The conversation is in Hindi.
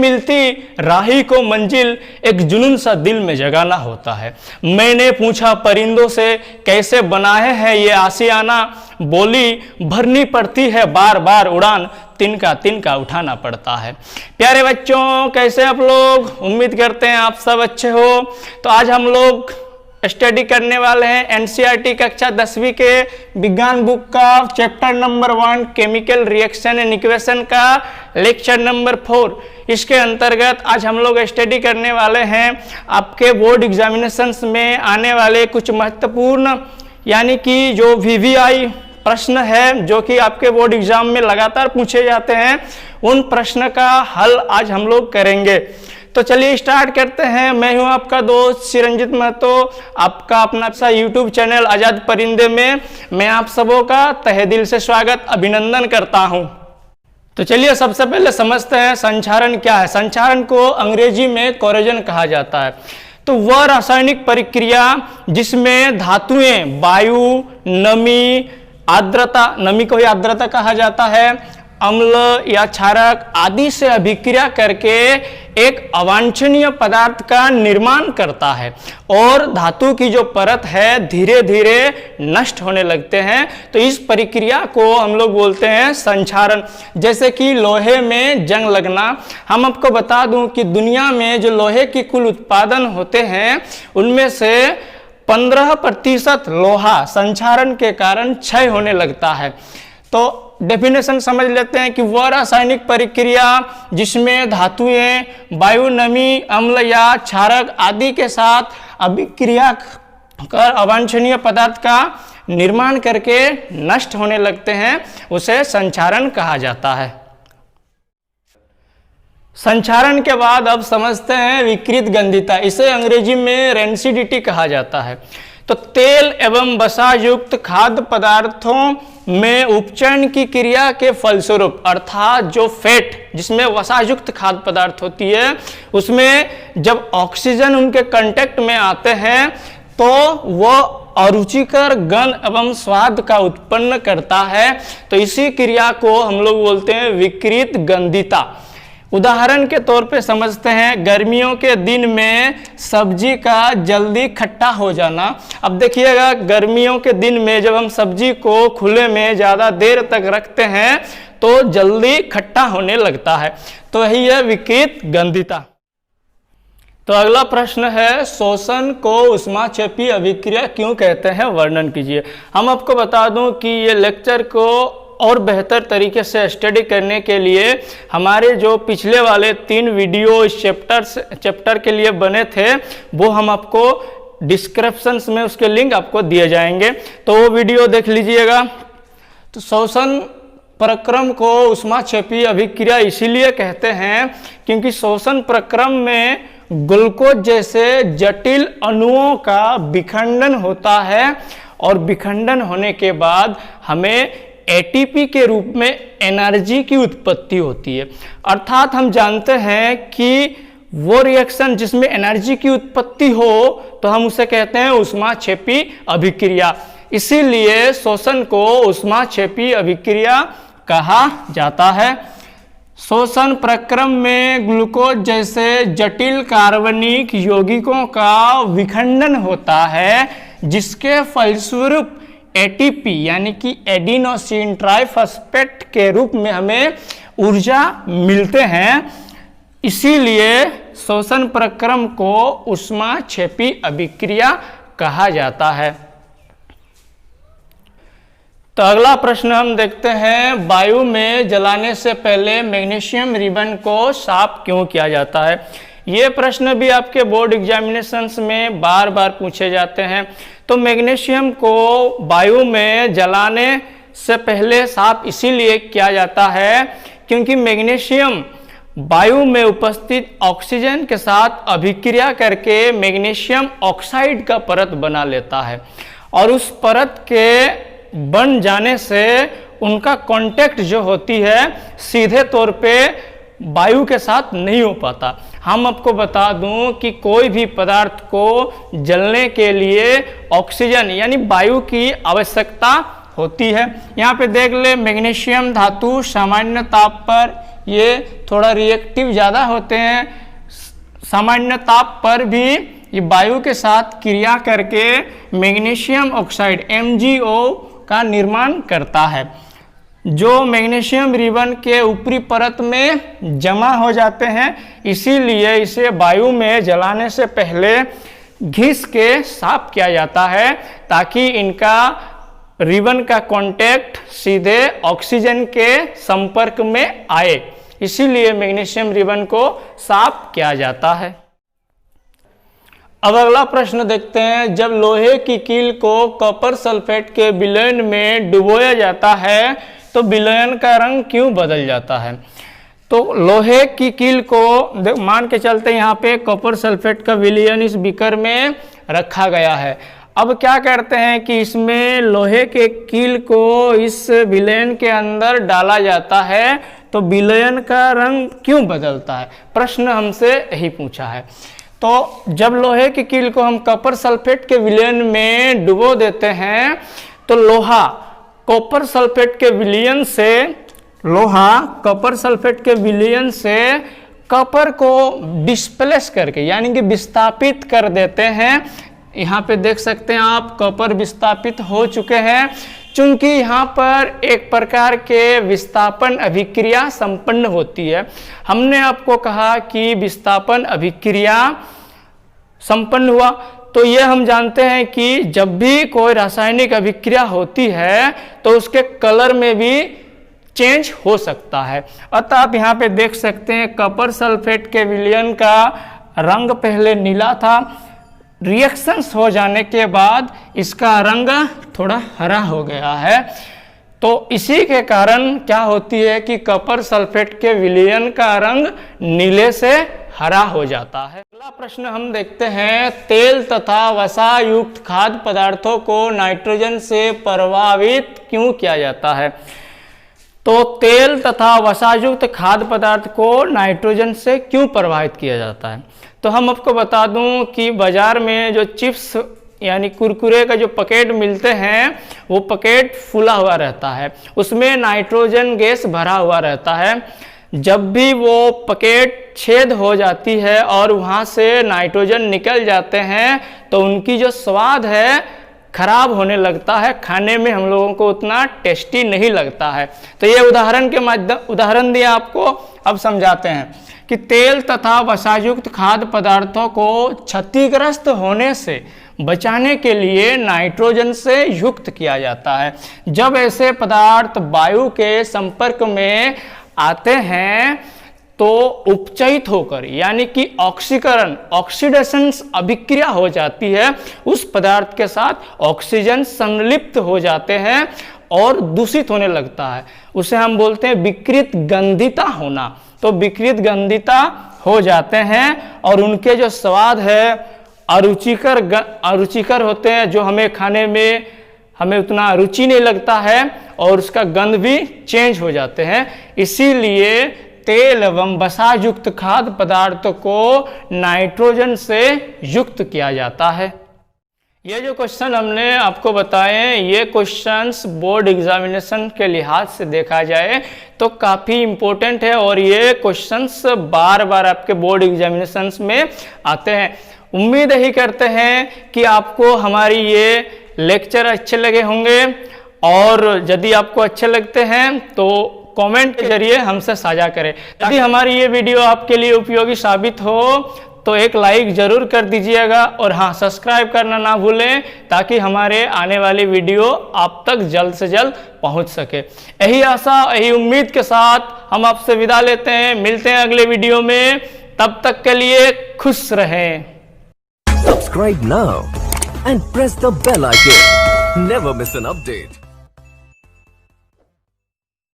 मिलती राही को मंजिल, एक जुनून सा दिल में जगाना होता है। मैंने पूछा परिंदों से कैसे बनाए हैं ये आशियाना, बोली भरनी पड़ती है बार बार उड़ान, तिनका तिनका उठाना पड़ता है। प्यारे बच्चों, कैसे आप लोग? उम्मीद करते हैं आप सब अच्छे हो। तो आज हम लोग स्टडी करने वाले हैं एनसीईआरटी कक्षा 10वीं के विज्ञान बुक का chapter number 1 chemical reaction and equation का लेक्चर नंबर 4। इसके अंतर्गत आज हम लोग स्टडी करने वाले हैं आपके बोर्ड एग्जामिनेशंस में आने वाले कुछ महत्वपूर्ण यानी कि जो वीवीआई प्रश्न है जो कि आपके बोर्ड एग्जाम में लगातार पूछे जाते हैं, उन प्रश्न का हल आज हम लोग करेंगे। तो चलिए स्टार्ट करते हैं। मैं हूं आपका दोस्त चिरंजीत महतो, आपका अपना सा यूट्यूब चैनल आजाद परिंदे में मैं आप सबों का तहे दिल से स्वागत अभिनंदन करता हूं। तो चलिए सबसे पहले समझते हैं संक्षारण क्या है। संक्षारण को अंग्रेजी में कोरोजन कहा जाता है। तो वह रासायनिक प्रक्रिया जिसमें धातुएं वायु, नमी, आर्द्रता, नमी को ही आर्द्रता कहा जाता है, अम्ल या क्षारक आदि से अभिक्रिया करके एक अवांछनीय पदार्थ का निर्माण करता है और धातु की जो परत है धीरे धीरे नष्ट होने लगते हैं। तो इस प्रक्रिया को हम लोग बोलते हैं संक्षारण। जैसे कि लोहे में जंग लगना। हम आपको बता दूं कि दुनिया में जो लोहे की कुल उत्पादन होते हैं उनमें से 15% लोहा संक्षारण के कारण क्षय होने लगता है। तो डेफिनेशन समझ लेते हैं कि वह रासायनिक प्रक्रिया जिसमें धातुएं वायु, नमी, अम्ल या क्षारक आदि के साथ अभिक्रिया कर अवांछनीय पदार्थ का निर्माण करके नष्ट होने लगते हैं, उसे संक्षारण कहा जाता है। संक्षारण के बाद अब समझते हैं विकृत गंधिता। इसे अंग्रेजी में रेंसिडिटी कहा जाता है। तो तेल एवं वसा युक्त खाद्य पदार्थों में उपचयन की क्रिया के फलस्वरूप, अर्थात जो फैट जिसमें वसा युक्त खाद्य पदार्थ होती है उसमें जब ऑक्सीजन उनके कांटेक्ट में आते हैं तो वह अरुचिकर गंध एवं स्वाद का उत्पन्न करता है। तो इसी क्रिया को हम लोग बोलते हैं विकृत गंधिता। उदाहरण के तौर पे समझते हैं गर्मियों के दिन में सब्जी का जल्दी खट्टा हो जाना। अब देखिएगा गर्मियों के दिन में जब हम सब्जी को खुले में ज़्यादा देर तक रखते हैं तो जल्दी खट्टा होने लगता है। तो यही है विकृत गंधिता। तो अगला प्रश्न है शोषण को ऊष्माक्षेपी अभिक्रिया क्यों कहते हैं, वर्णन कीजिए। हम आपको बता दूं कि ये लेक्चर को और बेहतर तरीके से स्टडी करने के लिए हमारे जो पिछले वाले 3 वीडियो इस चैप्टर के लिए बने थे वो हम आपको डिस्क्रिप्शन में उसके लिंक आपको दिए जाएंगे, तो वो वीडियो देख लीजिएगा। तो शोषण प्रक्रम को ऊष्माक्षेपी अभिक्रिया इसीलिए कहते हैं क्योंकि शोषण प्रक्रम में ग्लूकोज जैसे जटिल अणुओं का विखंडन होता है और विखंडन होने के बाद हमें एटीपी के रूप में एनर्जी की उत्पत्ति होती है। अर्थात हम जानते हैं कि वो रिएक्शन जिसमें एनर्जी की उत्पत्ति हो तो हम उसे कहते हैं ऊष्माक्षेपी अभिक्रिया। इसीलिए शोषण को ऊष्माक्षेपी अभिक्रिया कहा जाता है। शोषण प्रक्रम में ग्लूकोज जैसे जटिल कार्बनिक यौगिकों का विखंडन होता है जिसके फलस्वरूप एटीपी यानी कि एडिनोसिन ट्राइफॉस्फेट के रूप में हमें ऊर्जा मिलते हैं। इसीलिए शोषण प्रक्रम को ऊष्माक्षेपी अभिक्रिया कहा जाता है। तो अगला प्रश्न हम देखते हैं वायु में जलाने से पहले मैग्नीशियम रिबन को साफ क्यों किया जाता है। ये प्रश्न भी आपके बोर्ड एग्जामिनेशंस में बार बार पूछे जाते हैं। तो मैग्नीशियम को वायु में जलाने से पहले साफ इसीलिए किया जाता है क्योंकि मैग्नीशियम वायु में उपस्थित ऑक्सीजन के साथ अभिक्रिया करके मैग्नीशियम ऑक्साइड का परत बना लेता है और उस परत के बन जाने से उनका कांटेक्ट जो होती है सीधे तौर पे वायु के साथ नहीं हो पाता। हम आपको बता दूं कि कोई भी पदार्थ को जलने के लिए ऑक्सीजन यानी वायु की आवश्यकता होती है। यहाँ पे देख ले मैग्नीशियम धातु सामान्य ताप पर ये थोड़ा रिएक्टिव ज़्यादा होते हैं। सामान्य ताप पर भी ये वायु के साथ क्रिया करके मैग्नीशियम ऑक्साइड MgO का निर्माण करता है, जो मैग्नीशियम रिबन के ऊपरी परत में जमा हो जाते हैं। इसीलिए इसे वायु में जलाने से पहले घिस के साफ किया जाता है, ताकि इनका रिबन का कांटेक्ट सीधे ऑक्सीजन के संपर्क में आए। इसीलिए मैग्नीशियम रिबन को साफ किया जाता है। अब अगला प्रश्न देखते हैं, जब लोहे की कील को कॉपर सल्फेट के विलयन में डुबोया जाता है तो विलयन का रंग क्यों बदल जाता है? तो लोहे की कील को मान के चलते यहाँ पे कॉपर सल्फेट का विलयन इस बीकर में रखा गया है। अब क्या करते हैं कि इसमें लोहे के कील को इस विलयन के अंदर डाला जाता है, तो विलयन का रंग क्यों बदलता है? प्रश्न हमसे यही पूछा है। तो जब लोहे की कील को हम कॉपर सल्फेट के विलयन में डुबो देते हैं तो लोहा कॉपर सल्फेट के विलयन से कॉपर को डिस्प्लेस करके यानी कि विस्थापित कर देते हैं। यहाँ पे देख सकते हैं आप, कॉपर विस्थापित हो चुके हैं। चूंकि यहाँ पर एक प्रकार के विस्थापन अभिक्रिया संपन्न होती है। हमने आपको कहा कि विस्थापन अभिक्रिया संपन्न हुआ, तो ये हम जानते हैं कि जब भी कोई रासायनिक अभिक्रिया होती है तो उसके कलर में भी चेंज हो सकता है। अतः आप यहाँ पे देख सकते हैं कॉपर सल्फेट के विलयन का रंग पहले नीला था, रिएक्शंस हो जाने के बाद इसका रंग थोड़ा हरा हो गया है। तो इसी के कारण क्या होती है कि कॉपर सल्फेट के विलयन का रंग नीले से हरा हो जाता है। अगला प्रश्न हम देखते हैं, तेल तथा वसा युक्त खाद्य पदार्थों को नाइट्रोजन से प्रभावित क्यों किया जाता है? तो तेल तथा वसायुक्त खाद्य पदार्थ को नाइट्रोजन से क्यों प्रभावित किया जाता है? तो हम आपको बता दूं कि बाजार में जो चिप्स यानी कुरकुरे का जो पैकेट मिलते हैं, वो पैकेट फूला हुआ रहता है, उसमें नाइट्रोजन गैस भरा हुआ रहता है। जब भी वो पैकेट छेद हो जाती है और वहाँ से नाइट्रोजन निकल जाते हैं तो उनकी जो स्वाद है खराब होने लगता है, खाने में हम लोगों को उतना टेस्टी नहीं लगता है। तो ये उदाहरण दिया आपको, अब समझाते हैं कि तेल तथा वसायुक्त खाद्य पदार्थों को क्षतिग्रस्त होने से बचाने के लिए नाइट्रोजन से युक्त किया जाता है। जब ऐसे पदार्थ वायु के संपर्क में आते हैं तो उपचयित होकर यानी कि ऑक्सीडेशन अभिक्रिया हो जाती है, उस पदार्थ के साथ ऑक्सीजन संलिप्त हो जाते हैं और दूषित होने लगता है। उसे हम बोलते हैं विकृत गंधिता होना। तो विकृत गंधिता हो जाते हैं और उनके जो स्वाद है अरुचिकर होते हैं, जो हमें खाने में हमें उतना रुचि नहीं लगता है और उसका गंध भी चेंज हो जाते हैं। इसीलिए तेल एवं वसा युक्त खाद्य पदार्थ को नाइट्रोजन से युक्त किया जाता है। ये जो क्वेश्चन हमने आपको बताए, ये क्वेश्चंस बोर्ड एग्जामिनेशन के लिहाज से देखा जाए तो काफ़ी इम्पोर्टेंट है और ये क्वेश्चंस बार बार आपके बोर्ड एग्जामिनेशंस में आते हैं। उम्मीद यही करते हैं कि आपको हमारी ये लेक्चर अच्छे लगे होंगे और यदि आपको अच्छे लगते हैं तो कमेंट के जरिए हमसे साझा करें। यदि हमारी ये वीडियो आपके लिए उपयोगी साबित हो तो एक लाइक जरूर कर दीजिएगा और हाँ, सब्सक्राइब करना ना भूलें ताकि हमारे आने वाली वीडियो आप तक जल्द से जल्द पहुंच सके। यही आशा, यही उम्मीद के साथ हम आपसे विदा लेते हैं। मिलते हैं अगले वीडियो में, तब तक के लिए खुश रहें। Subscribe now and press the bell icon. Never miss an update.